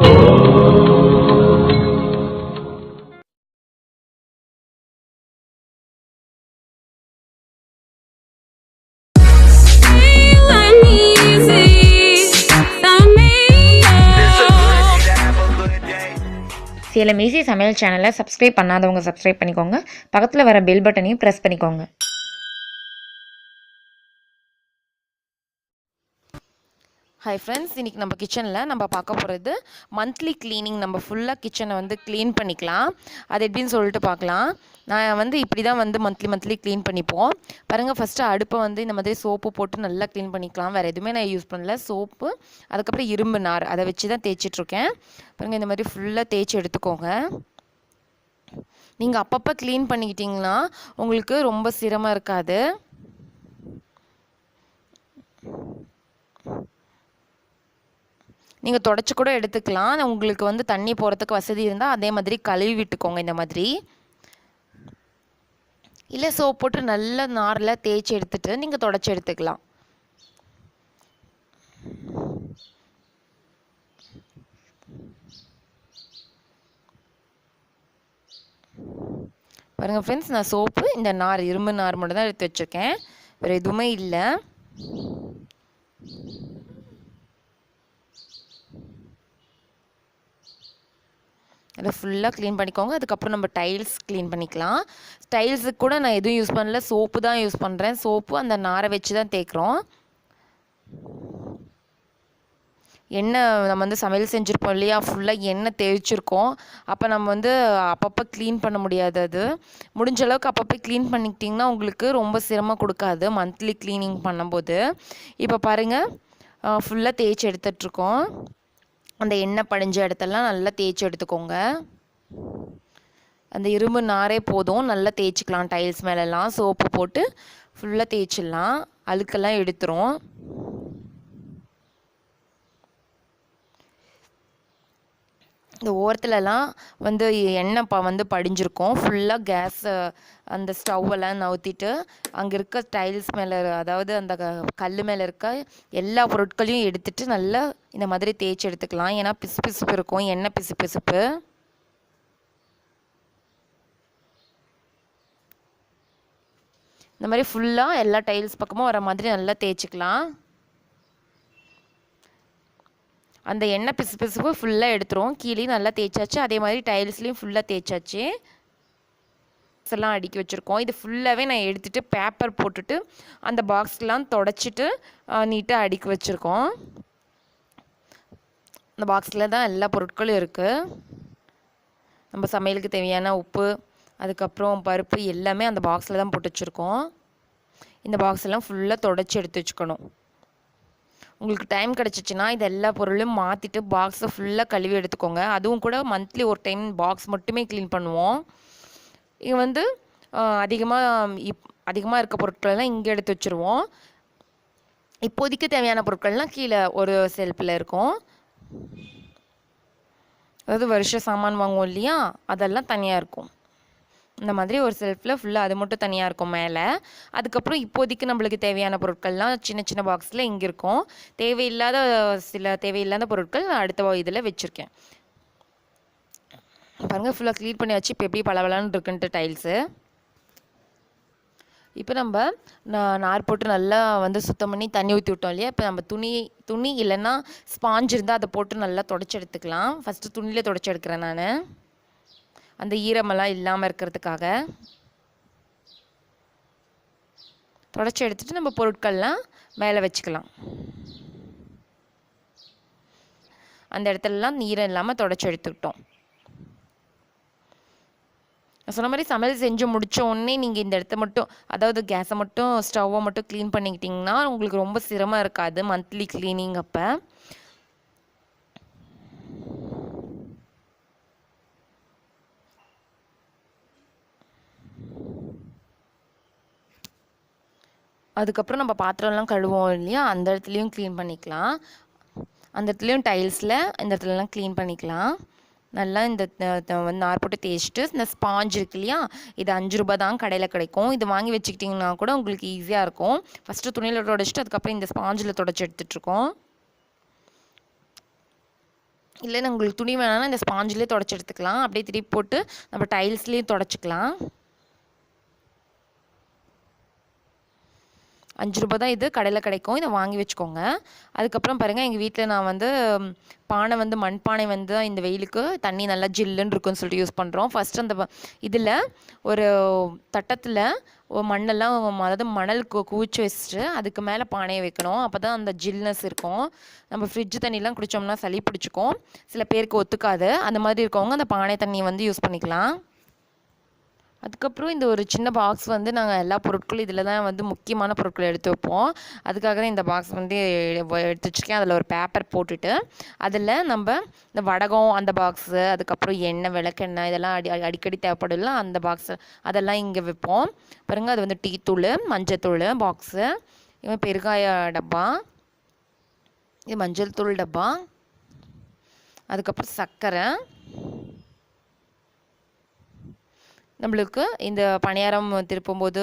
SALEM EASY சமையல் சேனலை subscribe பண்ணாதவங்க சப்ஸ்கிரைப் பண்ணிக்கோங்க. பக்கத்தில் வர பெல் பட்டனையும் ப்ரெஸ் பண்ணிக்கோங்க. ஹாய் ஃப்ரெண்ட்ஸ், இன்றைக்கி நம்ம கிச்சனில் நம்ம பார்க்க போகிறது மந்த்லி க்ளீனிங். நம்ம ஃபுல்லாக கிச்சனை வந்து க்ளீன் பண்ணிக்கலாம். அது எப்படின்னு சொல்லிட்டு பார்க்கலாம். நான் வந்து இப்படி தான் வந்து மந்த்லி க்ளீன் பண்ணிப்போம். பாருங்கள், ஃபஸ்ட்டு அடுப்பை வந்து இந்த மாதிரி சோப்பு போட்டு நல்லா க்ளீன் பண்ணிக்கலாம். வேறு எதுவுமே நான் யூஸ் பண்ணல. சோப்பு, அதுக்கப்புறம் இரும்பு நார், அதை வச்சு தான் தேய்ச்சிட்ருக்கேன். பாருங்கள், இந்த மாதிரி ஃபுல்லாக தேய்ச்சி எடுத்துக்கோங்க. நீங்கள் அப்பப்போ க்ளீன் பண்ணிக்கிட்டிங்கன்னா உங்களுக்கு ரொம்ப சிரமம் இருக்காது. நீங்கள் தொடச்சி கூட எடுத்துக்கலாம். உங்களுக்கு வந்து தண்ணி போகிறதுக்கு வசதி இருந்தால் அதே மாதிரி கழுவி விட்டுக்கோங்க. இந்த மாதிரி இல்லை சோப் போட்டு நல்ல நாரில் தேய்ச்சி எடுத்துகிட்டு நீங்கள் தொடச்சி எடுத்துக்கலாம். பாருங்கள் ஃப்ரெண்ட்ஸ், நான் சோப்பு, இந்த நார், இரும்பு நார் மட்டும் தான் எடுத்து வச்சுருக்கேன். வேறு எதுவுமே இல்லை. அதை ஃபுல்லாக க்ளீன் பண்ணிக்கோங்க. அதுக்கப்புறம் நம்ம டைல்ஸ் க்ளீன் பண்ணிக்கலாம். டைல்ஸுக்கு கூட நான் எதுவும் யூஸ் பண்ணல, சோப்பு தான் யூஸ் பண்ணுறேன். சோப்பு அந்த நாரை வச்சு தான் தேய்க்கிறோம். எண்ணெய் நம்ம வந்து சமையல் செஞ்சுருப்போம் இல்லையா, ஃபுல்லாக எண்ணெய் தேய்ச்சிருக்கோம். அப்போ நம்ம வந்து அப்பப்போ க்ளீன் பண்ண முடியாது. அது முடிஞ்ச அளவுக்கு அப்பப்போ க்ளீன் பண்ணிக்கிட்டிங்கன்னா உங்களுக்கு ரொம்ப சிரமம் கொடுக்காது மந்த்லி க்ளீனிங் பண்ணும்போது. இப்போ பாருங்கள், ஃபுல்லாக தேய்ச்சி எடுத்துகிட்ருக்கோம். அந்த எண்ணெய் படிஞ்ச இடத்தெல்லாம் நல்லா தேய்ச்சி எடுத்துக்கோங்க. அந்த இரும்பு நாரே போதும், நல்லா தேய்ச்சிக்கலாம். டைல்ஸ் மேலெல்லாம் சோப்பு போட்டு ஃபுல்லாக தேய்ச்சிடலாம். அழுக்கெல்லாம் எடுத்துரும். இந்த ஓரத்துலலாம் வந்து எண்ணெய் வந்து படிஞ்சிருக்கும். ஃபுல்லாக கேஸ் அந்த ஸ்டவ்வெல்லாம் நவுத்திட்டு அங்கே இருக்க டைல்ஸ் மேலே, அதாவது அந்த கல் மேலே இருக்க எல்லா பொருட்களையும் எடுத்துகிட்டு நல்லா இந்த மாதிரி தேய்ச்சி எடுத்துக்கலாம். ஏன்னா பிசுப்பு இருக்கும், எண்ணெய் பிசுப்பு. இந்த மாதிரி ஃபுல்லாக எல்லா டைல்ஸ் பக்கமும் வர மாதிரி நல்லா தேய்ச்சிக்கலாம். அந்த எண்ணெய் பிசுப்பு ஃபுல்லாக எடுத்துரும். கீழே நல்லா தேய்ச்சாச்சு. அதே மாதிரி டைல்ஸ்லேயும் ஃபுல்லாக தேய்ச்சாச்சு. எல்லாம் அடுக்கி வச்சுருக்கோம். இது ஃபுல்லாகவே நான் எடுத்துகிட்டு பேப்பர் போட்டுட்டு அந்த பாக்ஸ்லாம் தொடச்சிட்டு நீட்டாக அடுக்கி வச்சுருக்கோம். அந்த பாக்ஸில் தான் எல்லா பொருட்களும் இருக்குது. நம்ம சமையலுக்கு தேவையான உப்பு, அதுக்கப்புறம் பருப்பு எல்லாமே அந்த பாக்ஸில் தான் போட்டு வச்சுருக்கோம். இந்த பாக்ஸ் எல்லாம் ஃபுல்லாக தொடச்சி எடுத்து வச்சுக்கணும். உங்களுக்கு டைம் கிடச்சிச்சின்னா இது எல்லா பொருளையும் மாற்றிட்டு பாக்ஸை ஃபுல்லாக கழுவி எடுத்துக்கோங்க. அதுவும் கூட மந்த்லி ஒரு டைம் பாக்ஸ் மட்டுமே க்ளீன் பண்ணுவோம். இங்கே வந்து அதிகமாக இருக்க பொருட்களெல்லாம் இங்கே எடுத்து வச்சுருவோம். இப்போதைக்கு தேவையான பொருட்கள்லாம் கீழே ஒரு செல்ஃபில் இருக்கும். அதாவது வருஷ சாமான் வாங்குவோம் இல்லையா, அதெல்லாம் தனியாக இருக்கும். இந்த மாதிரி ஒரு செல்ஃபில் ஃபுல்லாக அது மட்டும் தனியாக இருக்கும் மேலே. அதுக்கப்புறம் இப்போதைக்கு நம்மளுக்கு தேவையான பொருட்கள்லாம் சின்ன பாக்ஸில் இங்கே இருக்கும். தேவையில்லாத பொருட்கள் அடுத்த இதில் வச்சுருக்கேன். பாருங்கள், ஃபுல்லாக க்ளீன் பண்ணி வச்சு இப்போ எப்படி பளபளன்னு இருக்குன்ட்டு டைல்ஸு. இப்போ நம்ம நார் போட்டு நல்லா வந்து சுத்தம் பண்ணி தண்ணி ஊற்றி விட்டோம் இல்லையா. இப்போ நம்ம துணி இல்லைன்னா ஸ்பாஞ்ச் இருந்தால் அதை போட்டு நல்லா தொடச்சி எடுத்துக்கலாம். ஃபஸ்ட்டு துணியில் தொடச்சி எடுக்கிறேன் நான், அந்த ஈரமெல்லாம் இல்லாமல் இருக்கிறதுக்காக. தொடச்சி எடுத்துகிட்டு நம்ம பொருட்கள்லாம் மேலே வச்சுக்கலாம். அந்த இடத்துலலாம் ஈரம் இல்லாமல் தொடச்சி எடுத்துக்கிட்டோம். நான் சொன்ன மாதிரி சமையல் செஞ்சு முடித்த உடனே நீங்கள் இந்த இடத்த மட்டும், அதாவது கேஸை மட்டும், ஸ்டவ்வை மட்டும் க்ளீன் பண்ணிக்கிட்டிங்கன்னா உங்களுக்கு ரொம்ப சிரமம் இருக்காது மந்த்லி க்ளீனிங் அப்போ. அதுக்கப்புறம் நம்ம பாத்திரம்லாம் கழுவோம் இல்லையா, அந்த இடத்துலையும் க்ளீன் பண்ணிக்கலாம். அந்த இடத்துலையும் டைல்ஸில் இந்த இடத்துலலாம் க்ளீன் பண்ணிக்கலாம். நல்லா இந்த வந்து நார் போட்டு தேய்ச்சிட்டு, இந்த ஸ்பாஞ்ச் இருக்கு இல்லையா, இது 5 ரூபா தான் கடையில் கிடைக்கும். இது வாங்கி வச்சுக்கிட்டிங்கன்னா கூட உங்களுக்கு ஈஸியாக இருக்கும். ஃபஸ்ட்டு துணியில் தொடச்சிட்டு அதுக்கப்புறம் இந்த ஸ்பாஞ்சில் தொடச்சி எடுத்துகிட்ருக்கோம். இல்லைன்னா உங்களுக்கு துணி வேணாம்னா இந்த ஸ்பாஞ்சிலே தொடச்சி எடுத்துக்கலாம். அப்படியே திருப்பி போட்டு நம்ம டைல்ஸ்லேயும் தொடச்சிக்கலாம். 5 ரூபா தான் இது கடையில் கிடைக்கும். இதை வாங்கி வச்சுக்கோங்க. அதுக்கப்புறம் பாருங்கள், எங்கள் வீட்டில் நான் வந்து பானை வந்து மண்பானை வந்து இந்த வெயிலுக்கு தண்ணி நல்லா ஜில்லுன்னு இருக்குன்னு சொல்லிட்டு யூஸ் பண்ணுறோம். ஃபஸ்ட்டு அந்த இதில் ஒரு தட்டத்தில் மண்ணெல்லாம், அதாவது மணல் குவிச்சு வச்சுட்டு அதுக்கு மேலே பானையை வைக்கணும். அப்போ தான் அந்த ஜில்னஸ் இருக்கும். நம்ம ஃப்ரிட்ஜ் தண்ணிலாம் குடித்தோம்னா சளி பிடிச்சிக்கும். சில பேருக்கு ஒத்துக்காது. அந்த மாதிரி இருக்கவங்க அந்த பானை தண்ணியை வந்து யூஸ் பண்ணிக்கலாம். அதுக்கப்புறம் இந்த ஒரு சின்ன பாக்ஸ் வந்து நாங்கள் எல்லா பொருட்களும் இதில் தான் வந்து முக்கியமான பொருட்களை எடுத்து வைப்போம். அதுக்காக தான் இந்த பாக்ஸ் வந்து எடுத்து வச்சுருக்கேன். அதில் ஒரு பேப்பர் போட்டுட்டு அதில் நம்ம இந்த வடகம் அந்த பாக்ஸு, அதுக்கப்புறம் எண்ணெய், விளக்கெண்ணெய் இதெல்லாம் அடிக்கடி தேவைப்படல அந்த பாக்ஸு அதெல்லாம் இங்கே வைப்போம். பாருங்கள், அது வந்து டீ தூள், மஞ்சத்தூள் பாக்ஸு, இவன் பெருகாய டப்பா, இது மஞ்சள் தூள் டப்பா, அதுக்கப்புறம் சர்க்கரை, நம்மளுக்கு இந்த பணியாரம் திருப்பும்போது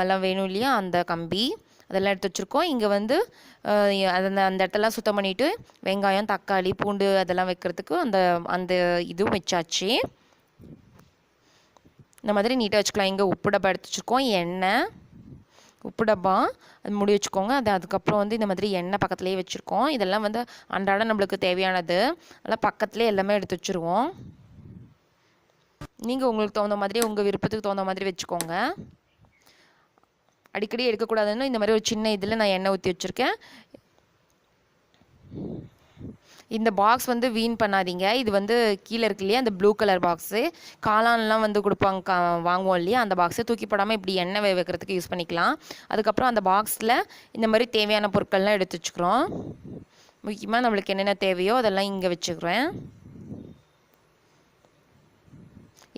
எல்லாம் வேணும் இல்லையா, அந்த கம்பி அதெல்லாம் எடுத்து வச்சுருக்கோம். இங்கே வந்து அந்த இடத்தெல்லாம் சுத்தம் பண்ணிவிட்டு வெங்காயம், தக்காளி, பூண்டு அதெல்லாம் வைக்கிறதுக்கு அந்த அந்த இதுவும் வச்சாச்சு. இந்த மாதிரி நீட்டாக வச்சுக்கலாம். இங்கே உப்பு டப்பா எடுத்து வச்சுருக்கோம், எண்ணெய், உப்பு டப்பா அது மூடி வச்சுக்கோங்க. அதுக்கப்புறம் வந்து இந்த மாதிரி எண்ணெய் பக்கத்துலேயே வச்சுருக்கோம். இதெல்லாம் வந்து அன்றாடம் நம்மளுக்கு தேவையானது, அதெல்லாம் பக்கத்துலேயே எல்லாமே எடுத்து வச்சுருவோம். நீங்கள் உங்களுக்கு தகுந்த மாதிரி, உங்கள் விருப்பத்துக்கு தகுந்த மாதிரி வச்சுக்கோங்க. அடிக்கடி எடுக்கக்கூடாதுன்னு இந்த மாதிரி ஒரு சின்ன இதில் நான் எண்ணெய் ஊற்றி வச்சுருக்கேன். இந்த பாக்ஸ் வந்து வீண் பண்ணாதீங்க. இது வந்து கீழே இருக்கு இல்லையா, அந்த ப்ளூ கலர் பாக்ஸு, காளான்லாம் வந்து கொடுப்பாங்க, வாங்குவோம் இல்லையா, அந்த பாக்ஸை தூக்கி போடாமல் இப்படி எண்ணெய் வைக்கிறதுக்கு யூஸ் பண்ணிக்கலாம். அதுக்கப்புறம் அந்த பாக்ஸில் இந்த மாதிரி தேவையான பொருட்கள்லாம் எடுத்து வச்சுக்கிறோம். முக்கியமாக நம்மளுக்கு என்னென்ன தேவையோ அதெல்லாம் இங்கே வச்சுக்கிறேன்.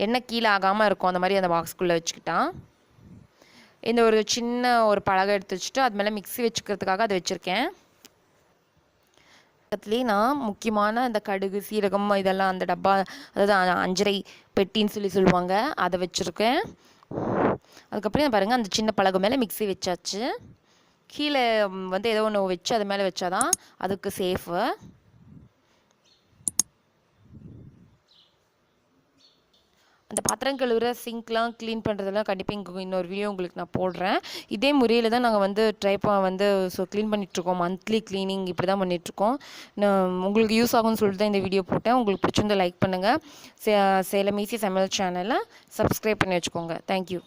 எண்ணெய் கீழே ஆகாமல் இருக்கும் அந்த மாதிரி அந்த பாக்ஸ்குள்ளே வச்சுக்கிட்டா. இந்த ஒரு சின்ன ஒரு பலகை எடுத்து வச்சுட்டு அது மேலே மிக்ஸி வச்சுக்கிறதுக்காக அதை வச்சுருக்கேன். பக்கத்துலேயே நான் முக்கியமான இந்த கடுகு, சீரகம் இதெல்லாம் அந்த டப்பா, அதாவது அஞ்சரை பெட்டின்னு சொல்லுவாங்க, அதை வச்சுருக்கேன். அதுக்கப்புறம் பாருங்கள், அந்த சின்ன பலகை மேலே மிக்ஸி வச்சாச்சு. கீழே வந்து ஏதோ ஒன்று வச்சு அது மேலே வச்சாதான் அதுக்கு சேஃபு. அந்த பாத்திரம் கழுவுற சிங்க்லாம் க்ளீன் பண்ணுறதெல்லாம் கண்டிப்பாக இன்னொரு வீடியோ உங்களுக்கு நான் போடுறேன். இதே முறையில் தான் நாங்கள் வந்து வந்து க்ளீன் பண்ணிகிட்ருக்கோம். மந்த்லி க்ளீனிங் இப்படி தான் பண்ணிகிட்ருக்கோம். நான் உங்களுக்கு யூஸ் ஆகும்னு சொல்லிட்டு தான் இந்த வீடியோ போட்டேன். உங்களுக்கு பிடிச்சிருந்தா லைக் பண்ணுங்கள். சேலம் ஈஸி சமையல் சேனலை சப்ஸ்கிரைப் பண்ணி வச்சுக்கோங்க. தேங்க்யூ.